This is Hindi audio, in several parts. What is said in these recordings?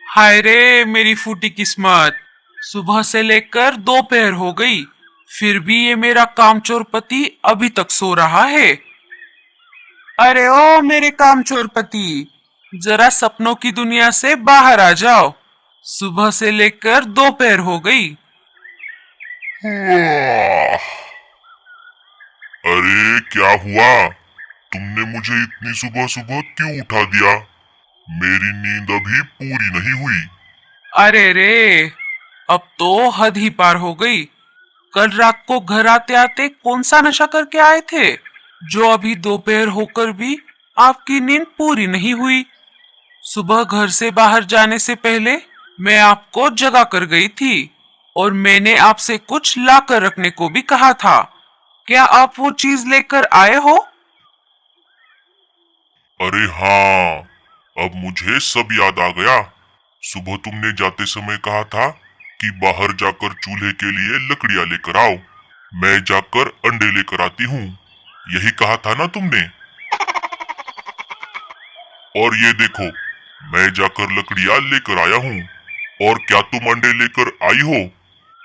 हाय रे मेरी फूटी किस्मत। सुबह से लेकर दोपहर हो गई, फिर भी ये मेरा कामचोर पति अभी तक सो रहा है। अरे ओ मेरे कामचोर पति, जरा सपनों की दुनिया से बाहर आ जाओ। सुबह से लेकर दोपहर हो गई। वाह! अरे क्या हुआ? तुमने मुझे इतनी सुबह सुबह क्यों उठा दिया? मेरी नींद अभी पूरी नहीं हुई। अरे रे, अब तो हद ही पार हो गई। कल रात को घर आते आते कौन सा नशा करके आए थे, जो अभी दोपहर होकर भी आपकी नींद पूरी नहीं हुई। सुबह घर से बाहर जाने से पहले मैं आपको जगा कर गई थी और मैंने आपसे कुछ ला कर रखने को भी कहा था। क्या आप वो चीज लेकर आए हो? अरे हाँ, अब मुझे सब याद आ गया। सुबह तुमने जाते समय कहा था कि बाहर जाकर चूल्हे के लिए लकड़ियां लेकर आओ। मैं जाकर अंडे लेकर आती हूँ। यही कहा था ना तुमने? और ये देखो, मैं जाकर लकड़ियां लेकर आया हूँ। और क्या तुम अंडे लेकर आई हो?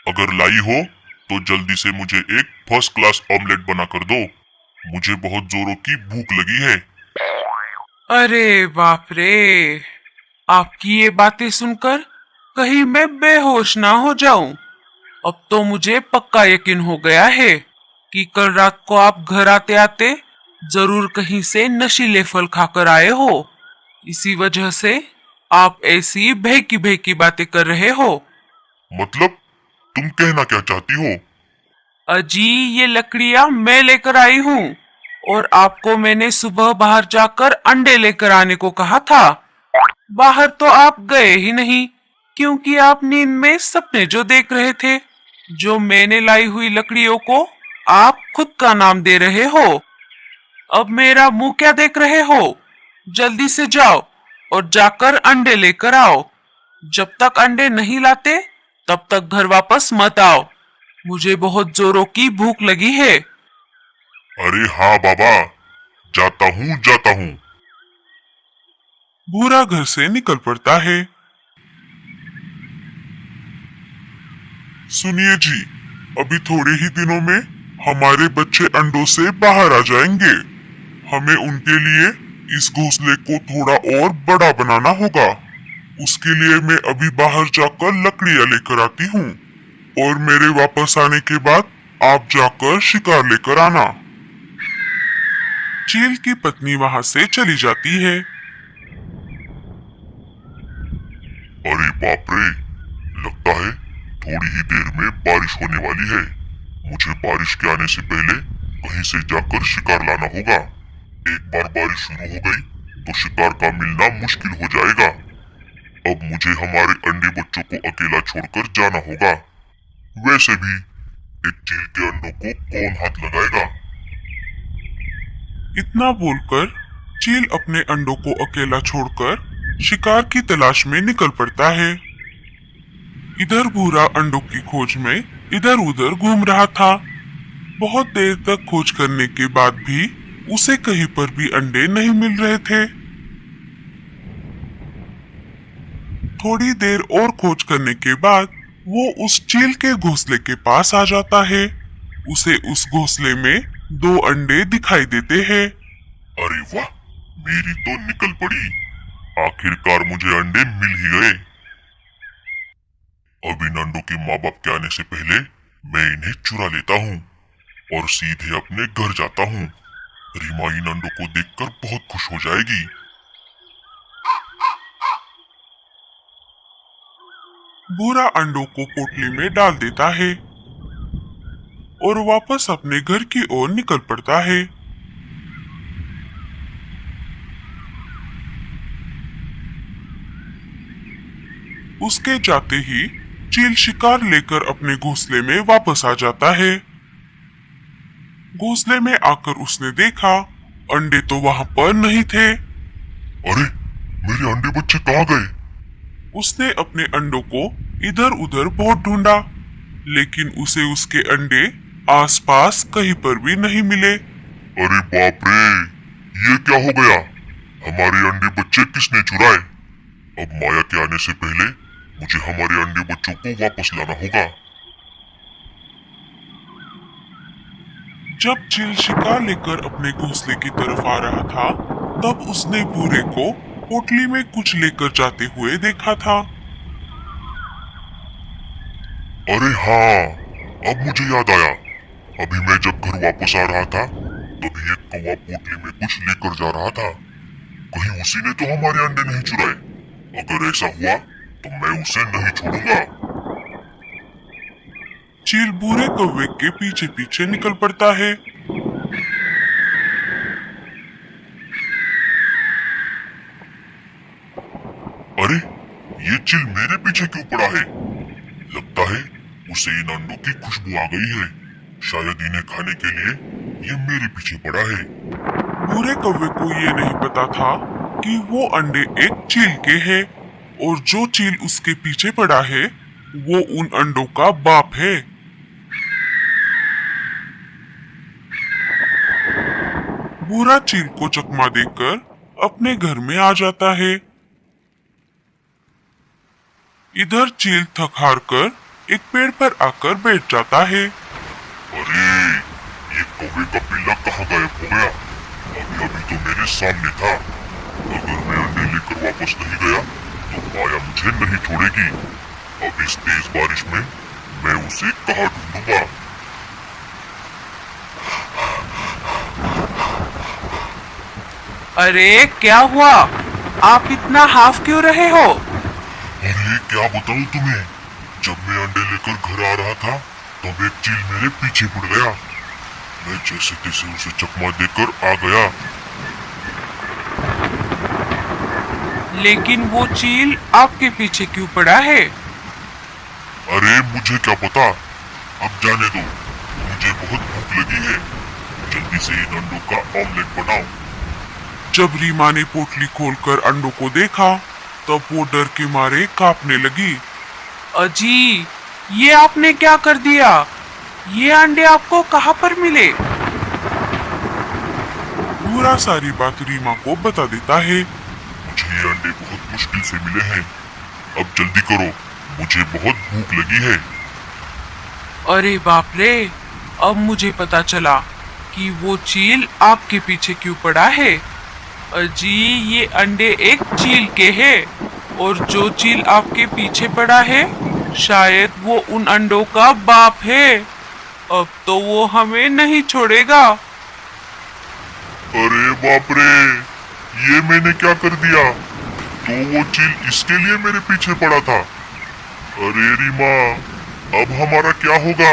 अगर लाई हो तो जल्दी से मुझे एक फर्स्ट क्लास ऑमलेट बना कर दो। मुझे बहुत जोरों की भूख लगी है। अरे बाप रे, आपकी ये बातें सुनकर कहीं मैं बेहोश ना हो जाऊं। अब तो मुझे पक्का यकीन हो गया है कि कल रात को आप घर आते आते जरूर कहीं से नशीले फल खाकर आए हो। इसी वजह से आप ऐसी बहकी बहकी बातें कर रहे हो। मतलब तुम कहना क्या चाहती हो? अजी, ये लकड़ियां मैं लेकर आई हूँ और आपको मैंने सुबह बाहर जाकर अंडे लेकर आने को कहा था। बाहर तो आप गए ही नहीं, क्योंकि आप नींद में सपने जो देख रहे थे। जो मैंने लाई हुई लकड़ियों को आप खुद का नाम दे रहे हो। अब मेरा मुंह क्या देख रहे हो? जल्दी से जाओ और जाकर अंडे लेकर आओ। जब तक अंडे नहीं लाते तब तक घर वापस मत आओ। मुझे बहुत जोरों की भूख लगी है। अरे हाँ बाबा, जाता हूँ जाता हूँ। भूरा घर से निकल पड़ता है। सुनिए जी, अभी थोड़े ही दिनों में हमारे बच्चे अंडों से बाहर आ जाएंगे। हमें उनके लिए इस घोंसले को थोड़ा और बड़ा बनाना होगा। उसके लिए मैं अभी बाहर जाकर लकड़ियां लेकर आती हूँ और मेरे वापस आने के बाद आप जाकर शिकार लेकर आना। चील की पत्नी वहां से चली जाती है। अरे बाप रे, लगता है थोड़ी ही देर में बारिश होने वाली है। मुझे बारिश के आने से पहले कहीं से जाकर शिकार लाना होगा। एक बार बारिश शुरू हो गई तो शिकार का मिलना मुश्किल हो जाएगा। अब मुझे हमारे अंडे बच्चों को अकेला छोड़कर जाना होगा। वैसे भी एक चील के अंडों को कौन हाथ लगाएगा? इतना बोलकर चील अपने अंडों को अकेला छोड़कर शिकार की तलाश में निकल पड़ता है। इधर भूरा अंडों की खोज में इधर उधर घूम रहा था। बहुत देर तक खोज करने के बाद भी उसे कहीं पर भी अंडे नहीं मिल रहे थे। थोड़ी देर और खोज करने के बाद वो उस चील के घोंसले के पास आ जाता है। उसे उस घोंसले में दो अंडे दिखाई देते हैं। अरे वाह, मेरी तो निकल पड़ी। आखिरकार मुझे अंडे मिल ही गए। अब इन अंडों के माँ बाप के आने से पहले मैं इन्हें चुरा लेता हूँ और सीधे अपने घर जाता हूँ। रीमा इन अंडों को देखकर बहुत खुश हो जाएगी। भूरा अंडों को पोटली में डाल देता है और वापस अपने घर की ओर निकल पड़ता है। उसके जाते ही चील शिकार लेकर अपने घोंसले में वापस आ जाता है। घोंसले में आकर उसने देखा अंडे तो वहां पर नहीं थे। अरे, मेरे अंडे बच्चे कहाँ गए? उसने अपने अंडों को इधर उधर बहुत ढूंढा, लेकिन उसे उसके अंडे आसपास कहीं पर भी नहीं मिले। अरे बाप रे, ये क्या हो गया? हमारे अंडे बच्चे किसने चुराए? अब माया के आने से पहले मुझे हमारे अंडे बच्चों को वापस लाना होगा। जब चील शिकार लेकर अपने घोंसले की तरफ आ रहा था, तब उसने भूरे को पोटली में कुछ लेकर जाते हुए देखा था। अरे हाँ, अब मुझे याद आया। अभी मैं जब घर वापस आ रहा था, तभी एक कौवा पोटली में कुछ लेकर जा रहा था। कहीं उसी ने तो हमारे अंडे नहीं चुराए। अगर ऐसा हुआ तो मैं उसे नहीं छोड़ूंगा। चील भूरे कौवे के पीछे पीछे निकल पड़ता है। अरे, ये चील मेरे पीछे क्यों पड़ा है? लगता है उसे इन अंडों की खुशबू आ गई है। शायद इन्हें खाने के लिए ये मेरे पीछे पड़ा है। भूरे कौवे को ये नहीं पता था कि वो अंडे एक चील के हैं और जो चील उसके पीछे पड़ा है वो उन अंडों का बाप है। भूरा चील को चकमा देकर अपने घर में आ जाता है। इधर चील थक हार कर एक पेड़ पर आकर बैठ जाता है। अरे, ये कौवे का पिल्ला कहाँ गायब हो गया? अभी अभी तो मेरे सामने था। अगर मैं अंडे लेकर वापस नहीं गया तो माया मुझे नहीं छोड़ेगी। अब इस तेज बारिश में मैं उसे कहाँ ढूंढूंगा? अरे क्या हुआ? आप इतना हाफ क्यों रहे हो? अरे क्या बताऊं तुम्हें, जब मैं अंडे लेकर घर आ रहा था तब एक चील मेरे पीछे पड़ गया। मैं जैसे तैसे उसे चकमा देकर आ गया। लेकिन वो चील आपके पीछे क्यों पड़ा है? अरे मुझे क्या पता, अब जाने दो। मुझे बहुत भूख लगी है। जल्दी से इन अंडों का ऑमलेट बनाओ। जब रीमा ने पोटली खोलकर अंडों को देखा तब वो डर के मारे कांपने लगी। अजी, ये आपने क्या कर दिया? ये अंडे आपको कहाँ पर मिले? भूरा सारी बात रीमा को बता देता है। मुझे ये अंडे बहुत मुश्किल से मिले हैं। अब जल्दी करो, मुझे बहुत भूख लगी है। अरे बाप रे, अब मुझे पता चला कि वो चील आपके पीछे क्यों पड़ा है। अजी, ये अंडे एक चील के हैं और जो चील आपके पीछे पड़ा है शायद वो उन अंडों का बाप है। अब तो वो हमें नहीं छोड़ेगा। अरे बाप रे, ये मैंने क्या कर दिया? तो वो चील इसके लिए मेरे पीछे पड़ा था। अरे रीमा, अब हमारा क्या होगा?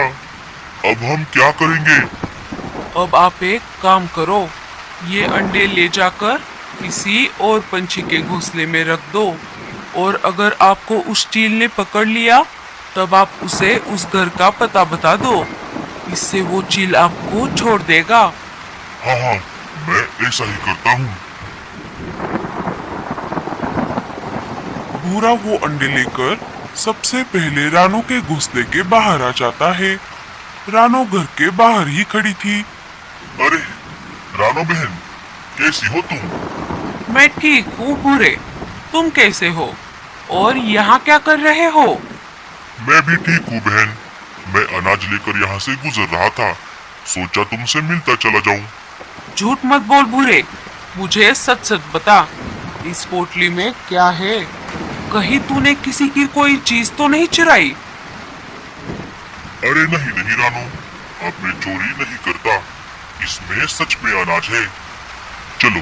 अब हम क्या करेंगे? अब आप एक काम करो, ये अंडे ले जाकर किसी और पंछी के घोंसले में रख दो और अगर आपको उस चील ने पकड़ लिया तब आप उसे उस घर का पता बता दो। इससे वो चील आपको छोड़ देगा। हाँ हाँ, मैं ऐसा ही करता हूँ। भूरा वो अंडे लेकर सबसे पहले रानो के घोंसले के बाहर आ जाता है। रानो घर के बाहर ही खड़ी थी। अरे रानो बहन, कैसी हो तुम? मैं ठीक हूँ भूरे, तुम कैसे हो और यहाँ क्या कर रहे हो? मैं भी ठीक हूँ बहन। मैं अनाज लेकर यहाँ से गुजर रहा था, सोचा तुमसे मिलता चला जाऊं। झूठ मत बोल भूरे, मुझे सच सच बता, इस पोटली में क्या है? कहीं तूने किसी की कोई चीज तो नहीं चुराई? अरे नहीं नहीं रानो, अब मैं चोरी नहीं करता। इसमें सच में अनाज है। चलो,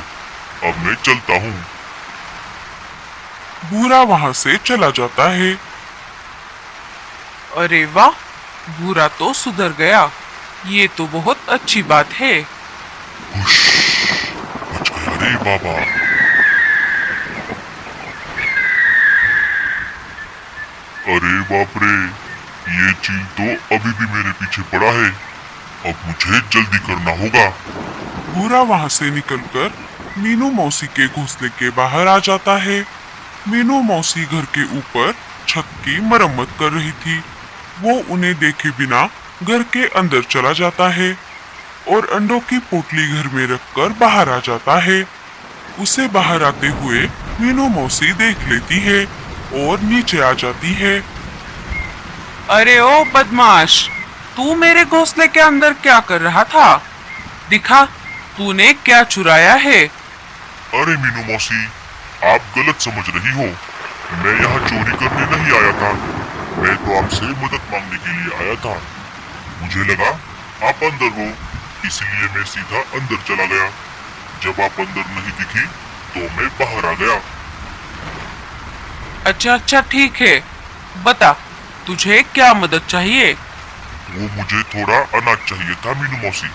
अब मैं चलता हूँ। भूरा वहाँ से चला जाता है। अरे वाह, भूरा तो सुधर गया। ये तो बहुत अच्छी बात है। हुश, बच गया रे बाबा। अरे बाप रे, ये चील तो अभी भी मेरे पीछे पड़ा है। अब मुझे जल्दी करना होगा। भूरा वहाँ से निकलकर मीनू मौसी के घोंसले के बाहर आ जाता है। मीनू मौसी घर के ऊपर छत की मरम्मत कर रही थी। वो उन्हें देखे बिना घर के अंदर चला जाता है और अंडों की पोटली घर में रखकर बाहर आ जाता है। उसे बाहर आते हुए मीनू मौसी देख लेती है और नीचे आ जाती है। अरे ओ बदमाश, तू मेरे घोंसले के अंदर क्या कर रहा था? दिखा, तूने क्या चुराया है? अरे मीनू मौसी, आप गलत समझ रही हो। मैं यहाँ चोरी करने नहीं आया था। मैं तो आपसे मदद मांगने के लिए आया था। मुझे लगा आप अंदर हो, इसलिए मैं सीधा अंदर चला गया। जब आप अंदर नहीं दिखी तो मैं बाहर आ गया। अच्छा अच्छा, ठीक है, बता तुझे क्या मदद चाहिए? वो मुझे थोड़ा अनाज चाहिए था मीनू मौसी।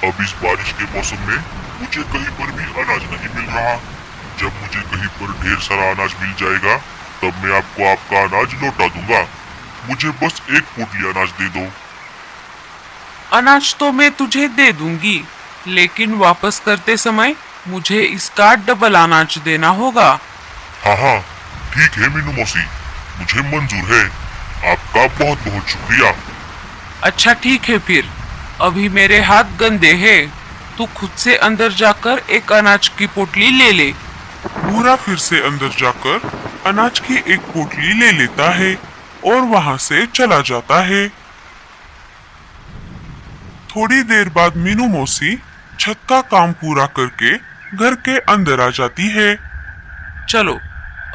अब इस बारिश के मौसम में मुझे कहीं पर भी अनाज नहीं मिल रहा। जब मुझे कहीं पर ढेर सारा अनाज मिल जाएगा तब मैं आपको आपका अनाज लौटा दूंगा। मुझे बस एक पोटली अनाज दे दो। अनाज तो मैं तुझे दे दूंगी, लेकिन वापस करते समय मुझे इसका डबल अनाज देना होगा। हाँ हाँ, ठीक है मीनू मौसी, मुझे मंजूर है। आपका बहुत बहुत शुक्रिया। अच्छा ठीक है फिर, अभी मेरे हाथ गंदे हैं, तू खुद से अंदर जाकर एक अनाज की पोटली ले ले। भूरा फिर से अंदर जाकर अनाज की एक पोटली ले लेता है और वहां से चला जाता है। थोड़ी देर बाद मीनू मौसी छत का काम पूरा करके घर के अंदर आ जाती है। चलो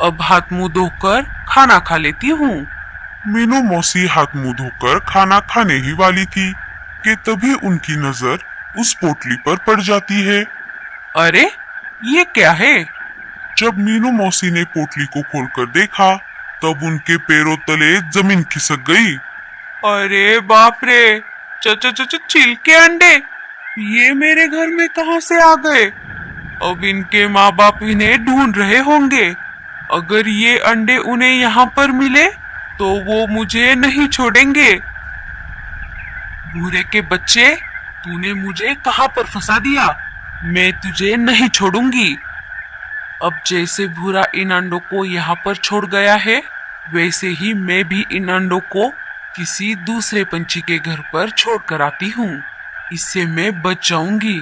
अब हाथ मुंह धोकर खाना खा लेती हूँ। मीनू मौसी हाथ मुंह धोकर खाना खाने ही वाली थी कि तभी उनकी नजर उस पोटली पर पड़ जाती है। अरे ये क्या है? जब मीनू मौसी ने पोटली को खोलकर देखा तब उनके पैरों तले जमीन खिसक गई। अरे बाप रे, छिलके अंडे, ये मेरे घर में कहां से आ गए? अब इनके माँ बाप इन्हें ढूंढ रहे होंगे। अगर ये अंडे उन्हें यहाँ पर मिले तो वो मुझे नहीं छोड़ेंगे। भूरे के बच्चे, तूने मुझे कहां पर फंसा दिया? मैं तुझे नहीं छोड़ूंगी। अब जैसे भूरा इन अंडों को यहाँ पर छोड़ गया है, वैसे ही मैं भी इन अंडों को किसी दूसरे पंछी के घर पर छोड़ कर आती हूँ। इससे मैं बच जाऊंगी।